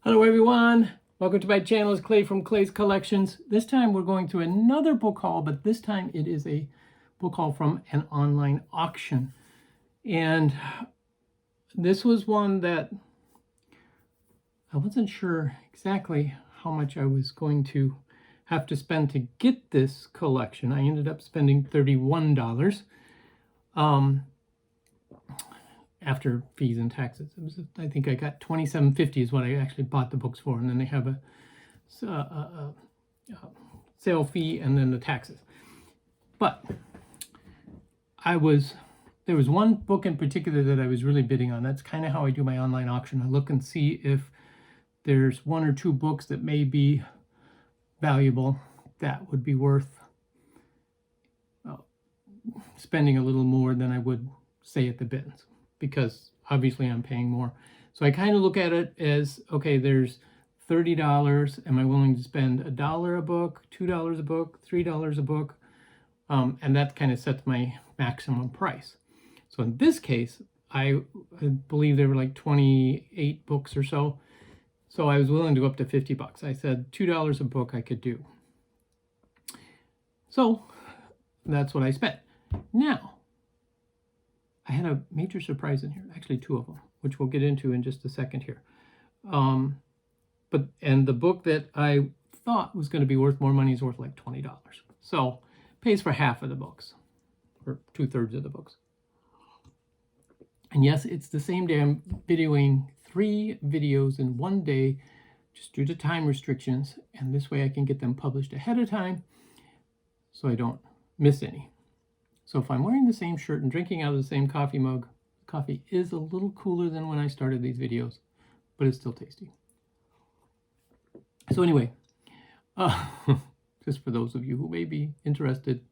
Hello everyone, welcome to my channel. It's Clay from Clay's Collections. This time we're going through another book haul, but this time it is a book haul from an online auction. And this was one that I wasn't sure exactly how much I was going to have to spend to get this collection. I ended up spending $31. After fees and taxes. It was, I think I got $27.50 is what I actually bought the books for, and then they have a sale fee and then the taxes. But there was one book in particular that I was really bidding on. That's kind of how I do my online auction. I look and see if there's one or two books that may be valuable that would be worth spending a little more than I would say at the bins, because obviously I'm paying more. So I kind of look at it as, okay, there's $30. Am I willing to spend $1 a book, $2 a book, $3 a book? And that kind of sets my maximum price. So in this case, I believe there were like 28 books or so. So I was willing to go up to $50. I said $2 a book I could do. So that's what I spent. Now, I had a major surprise in here, actually two of them, which we'll get into in just a second here. And the book that I thought was going to be worth more money is worth like $20. So pays for half of the books, or 2/3 of the books. And yes, it's the same day. I'm videoing 3 videos in one day, just due to time restrictions. And this way I can get them published ahead of time so I don't miss any. So if I'm wearing the same shirt and drinking out of the same coffee mug, coffee is a little cooler than when I started these videos, but it's still tasty. So anyway, just for those of you who may be interested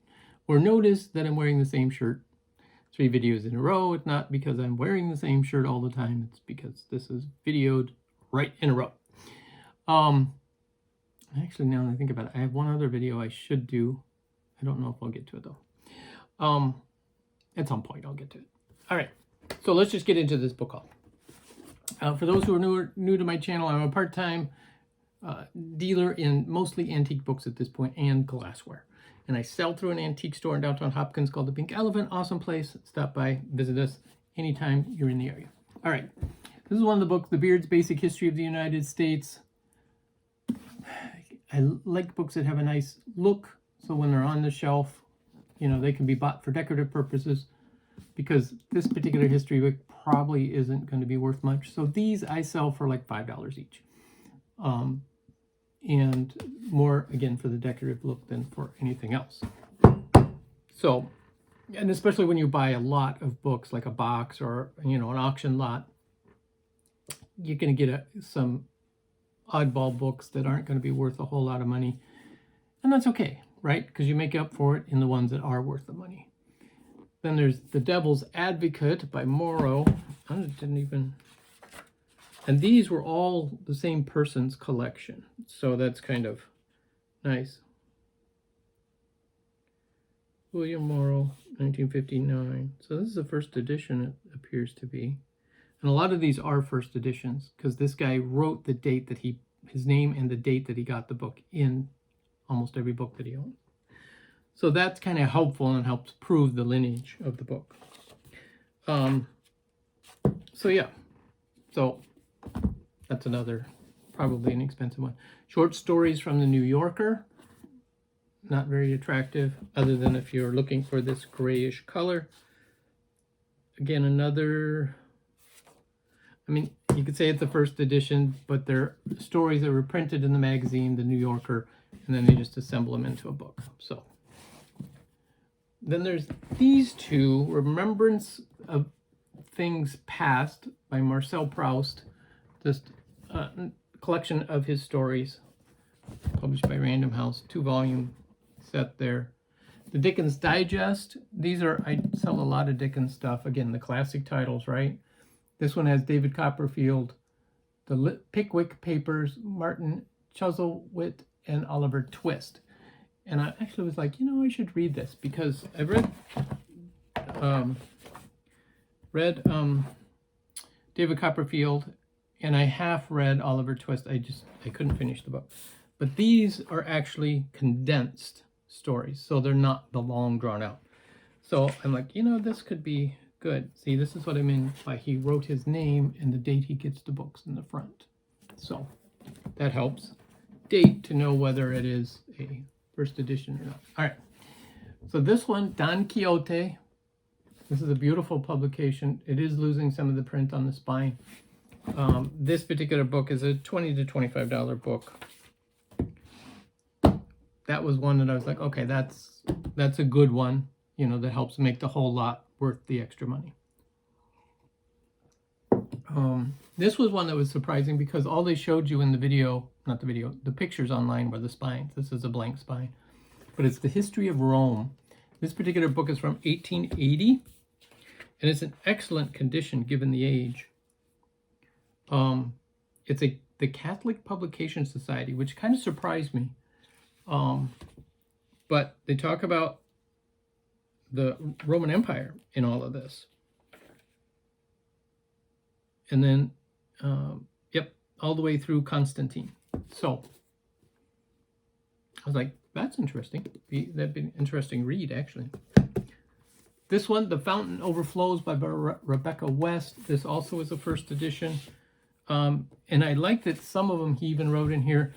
or notice that I'm wearing the same shirt 3 videos in a row, it's not because I'm wearing the same shirt all the time. It's because this is videoed right in a row. Actually, now that I think about it, I have one other video I should do. I don't know if I'll get to it though. At some point I'll get to it. All right, so let's just get into this book haul. For those who are new to my channel, I'm a part-time dealer in mostly antique books at this point and glassware. And I sell through an antique store in downtown Hopkins called the Pink Elephant. Awesome place. Stop by, visit us anytime you're in the area. All right, this is one of the books, The Beard's Basic History of the United States. I like books that have a nice look, so when they're on the shelf, you know, they can be bought for decorative purposes, because this particular history book probably isn't going to be worth much. So these I sell for like $5 each. And more, again, for the decorative look than for anything else. So, and especially when you buy a lot of books, like a box or, you know, an auction lot, you're going to get some oddball books that aren't going to be worth a whole lot of money. And that's okay, right? Because you make up for it in the ones that are worth the money. Then there's The Devil's Advocate by Morrow. And these were all the same person's collection. So that's kind of nice. William Morrow, 1959. So this is the first edition, it appears to be. And a lot of these are first editions, because this guy wrote the date that his name and the date that he got the book in almost every book that he owned. So that's kind of helpful and helps prove the lineage of the book. So yeah, so that's another, probably an expensive one. Short stories from the New Yorker. Not very attractive, other than if you're looking for this grayish color. Again, another, I mean, you could say it's the first edition, but they're stories that were printed in the magazine, the New Yorker, and then they just assemble them into a book. So then there's these two, Remembrance of Things Past by Marcel Proust, just a collection of his stories, published by Random House, 2-volume set there. The Dickens Digest, these are, I sell a lot of Dickens stuff, again, the classic titles, right? This one has David Copperfield, the Pickwick Papers, Martin Chuzzlewit, and Oliver Twist. And I actually was like, you know, I should read this, because I've read David Copperfield and I half read Oliver Twist. I couldn't finish the book. But these are actually condensed stories, so they're not the long drawn out. So I'm like, you know, this could be good. See, this is what I mean by he wrote his name and the date he gets the books in the front. So that helps. Date to know whether it is a first edition or not. All right. So this one, Don Quixote. This is a beautiful publication. It is losing some of the print on the spine. This particular book is a $20 to $25 book. That was one that I was like, okay, that's a good one, you know, that helps make the whole lot worth the extra money. This was one that was surprising because all they showed you in the video, not the video, the pictures online were the spines. This is a blank spine, but it's the history of Rome. This particular book is from 1880, and it's in excellent condition given the age. It's the Catholic Publication Society, which kind of surprised me. But they talk about the Roman Empire in all of this. And then, yep, all the way through Constantine. So I was like, that's interesting. That'd be an interesting read, actually. This one, The Fountain Overflows by Rebecca West. This also is a first edition. And I like that some of them he even wrote in here,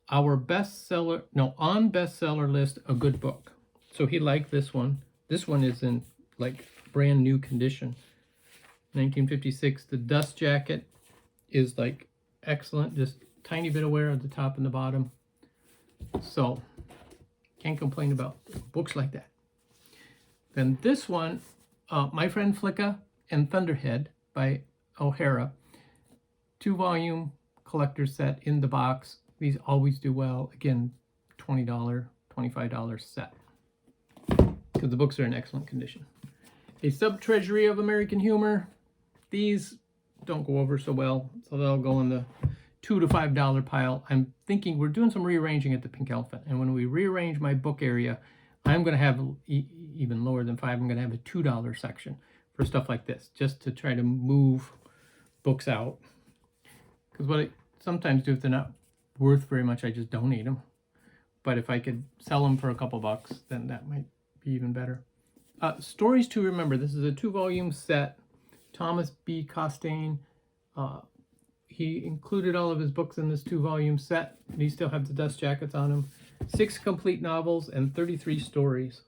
on bestseller list, a good book. So he liked this one. This one is in like brand new condition. 1956. The dust jacket is like excellent, just tiny bit of wear at the top and the bottom. So can't complain about books like that. Then this one, My Friend Flicka and Thunderhead by O'Hara. 2-volume collector's set in the box. These always do well. Again, $20, $25 set. Because the books are in excellent condition. A Sub-Treasury of American Humor. These don't go over so well, so they'll go in the $2 to $5 pile. I'm thinking we're doing some rearranging at the Pink Elephant, and when we rearrange my book area, I'm going to have even lower than $5. I'm going to have a $2 section for stuff like this, just to try to move books out. Because what I sometimes do, if they're not worth very much, I just donate them. But if I could sell them for a couple bucks, then that might be even better. Stories to Remember. This is a 2-volume set. Thomas B. Costain. He included all of his books in this 2-volume set. These still have the dust jackets on them. 6 complete novels and 33 stories.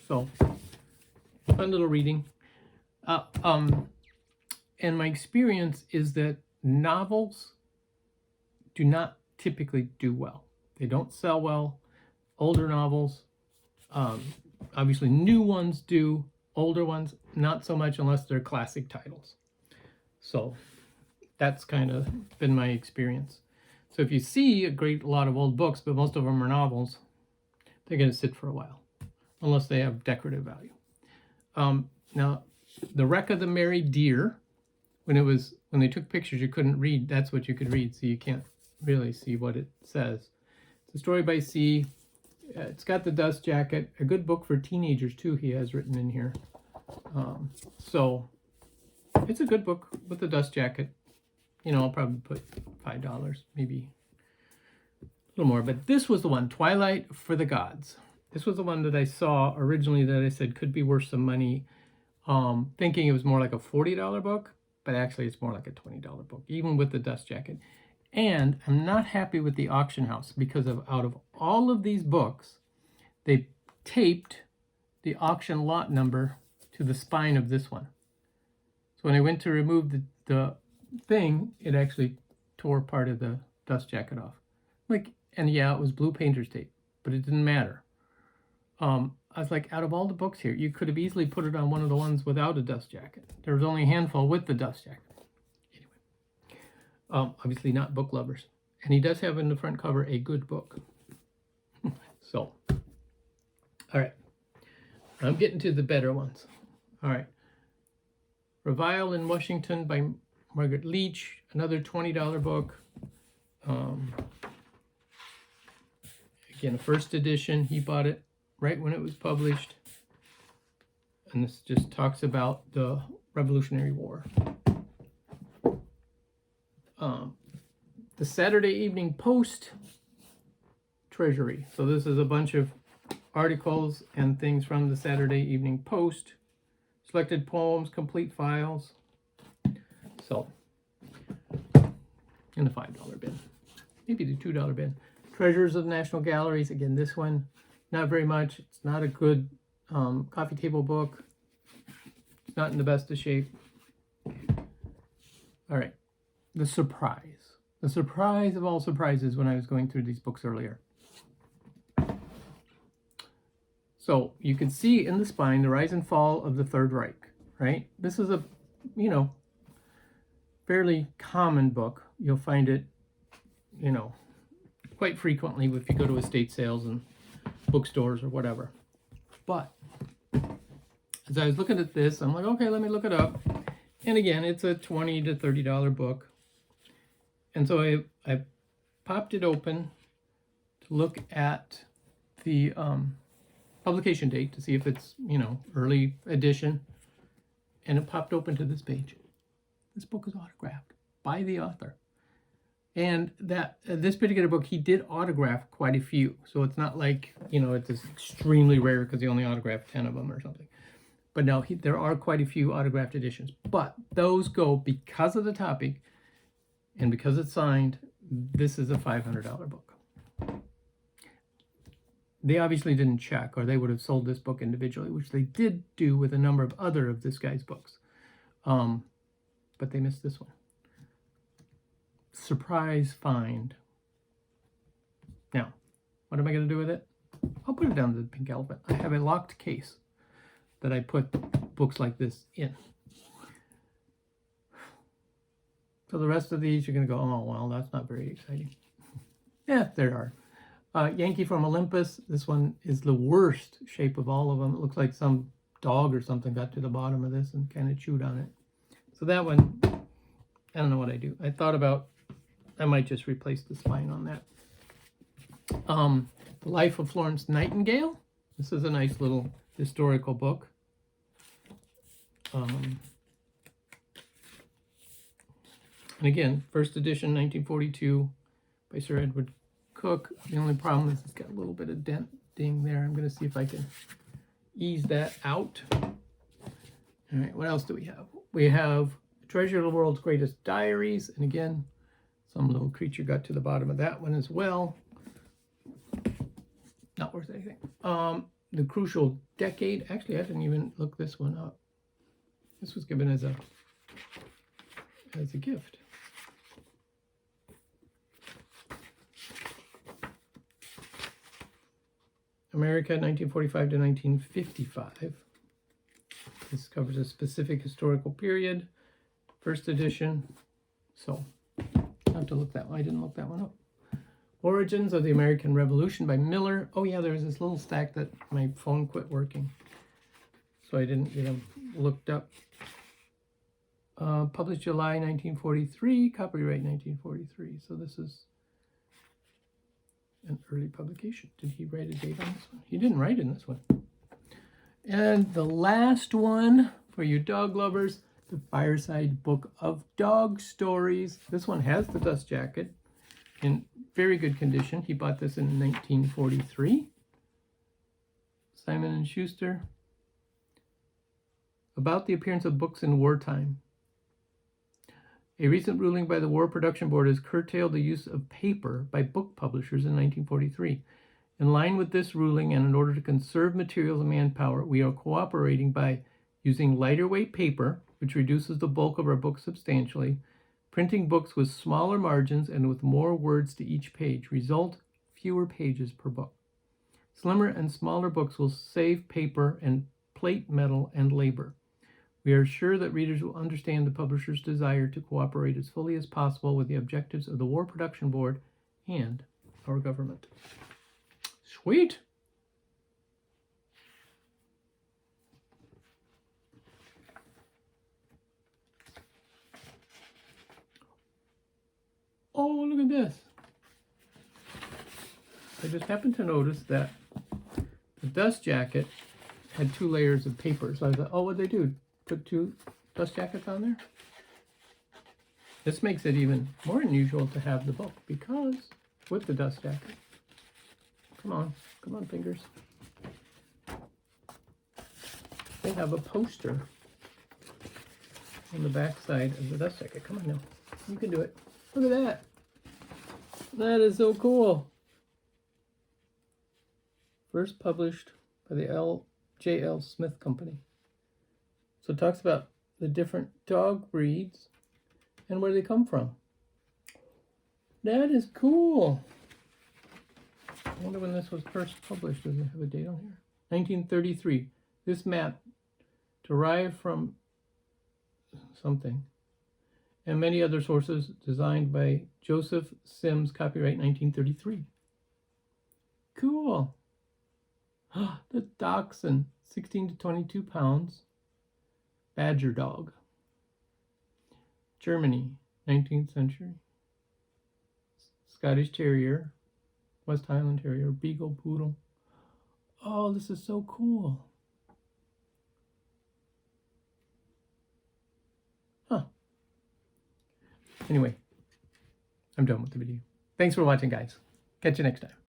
So, fun little reading. And my experience is that novels do not typically do well. They don't sell well. Older novels, obviously new ones do. Older ones, not so much unless they're classic titles. So that's kind of been my experience. So if you see a lot of old books, but most of them are novels, they're going to sit for a while, unless they have decorative value. Now, The Wreck of the Merry Deer, when they took pictures, you couldn't read. That's what you could read, so you can't really see what it says. It's a story by C. It's got the dust jacket. A good book for teenagers, too, he has written in here. So it's a good book with the dust jacket. You know, I'll probably put $5, maybe a little more. But this was the one, Twilight for the Gods. This was the one that I saw originally that I said could be worth some money, thinking it was more like a $40 book, but actually it's more like a $20 book, even with the dust jacket. And I'm not happy with the auction house because out of all of these books, they taped the auction lot number to the spine of this one. So when I went to remove the thing, it actually tore part of the dust jacket off. And yeah, it was blue painter's tape, but it didn't matter. I was like, out of all the books here, you could have easily put it on one of the ones without a dust jacket. There was only a handful with the dust jacket. Obviously not book lovers. And he does have in the front cover a good book. So, all right. I'm getting to the better ones. All right. Revival in Washington by Margaret Leach. Another $20 book. Again, a first edition. He bought it right when it was published. And this just talks about the Revolutionary War. the Saturday Evening Post Treasury. So this is a bunch of articles and things from the Saturday Evening Post. Selected poems, complete files. So, in the $5 bin. Maybe the $2 bin. Treasures of the National Galleries. Again, this one, not very much. It's not a good coffee table book. It's not in the best of shape. All right. The surprise. The surprise of all surprises when I was going through these books earlier. So you can see in the spine the rise and fall of the Third Reich, right? This is a, you know, fairly common book. You'll find it, you know, quite frequently if you go to estate sales and bookstores or whatever. But as I was looking at this, I'm like, okay, let me look it up. And again, it's a $20 to $30 book. And so I popped it open to look at the publication date to see if it's, you know, early edition. And it popped open to this page. This book is autographed by the author. And that this particular book, he did autograph quite a few. So it's not like, you know, it's extremely rare because he only autographed 10 of them or something. But no, there are quite a few autographed editions. But those go, because of the topic and because it's signed, this is a $500 book. They obviously didn't check, or they would have sold this book individually, which they did do with a number of other of this guy's books. But they missed this one. Surprise find. Now, what am I going to do with it? I'll put it down to the pink elephant. I have a locked case that I put books like this in. So the rest of these, you're going to go, oh, well, that's not very exciting. Yeah, there are. Yankee from Olympus. This one is the worst shape of all of them. It looks like some dog or something got to the bottom of this and kind of chewed on it. So that one, I don't know what I do. I thought about, I might just replace the spine on that. The Life of Florence Nightingale. This is a nice little historical book. And again, first edition, 1942, by Sir Edward Cook. The only problem is it's got a little bit of denting there. I'm going to see if I can ease that out. All right, what else do we have? We have Treasure of the World's Greatest Diaries. And again, some little creature got to the bottom of that one as well. Not worth anything. The Crucial Decade. Actually, I didn't even look this one up. This was given as a gift. America, 1945 to 1955. This covers a specific historical period. First edition. So, I have to look that one. I didn't look that one up. Origins of the American Revolution by Miller. Oh yeah, there's this little stack that my phone quit working, so I didn't get them looked up. Published July 1943, copyright 1943. So this is an early publication. Did he write a date on this one? He didn't write in this one. And the last one for you dog lovers, the Fireside Book of Dog Stories. This one has the dust jacket in very good condition. He bought this in 1943. Simon & Schuster. About the appearance of books in wartime. A recent ruling by the War Production Board has curtailed the use of paper by book publishers in 1943. In line with this ruling, and in order to conserve materials and manpower, we are cooperating by using lighter weight paper, which reduces the bulk of our books substantially, printing books with smaller margins and with more words to each page. Result, fewer pages per book. Slimmer and smaller books will save paper and plate metal and labor. We are sure that readers will understand the publisher's desire to cooperate as fully as possible with the objectives of the War Production Board and our government. Sweet! Oh, look at this. I just happened to notice that the dust jacket had 2 layers of paper. So I thought, oh, what'd they do? Put 2 dust jackets on there? This makes it even more unusual to have the book because with the dust jacket. Come on, fingers. They have a poster on the back side of the dust jacket. Come on now, you can do it. Look at that. That is so cool. First published by the J.L. Smith Company. So it talks about the different dog breeds and where they come from. That is cool. I wonder when this was first published. Does it have a date on here? 1933. This map derived from something and many other sources, designed by Joseph Sims, copyright 1933. Cool. The Dachshund, 16 to 22 pounds. Badger dog. Germany, 19th century. Scottish Terrier. West Highland Terrier. Beagle Poodle. Oh, this is so cool. Huh. Anyway, I'm done with the video. Thanks for watching, guys. Catch you next time.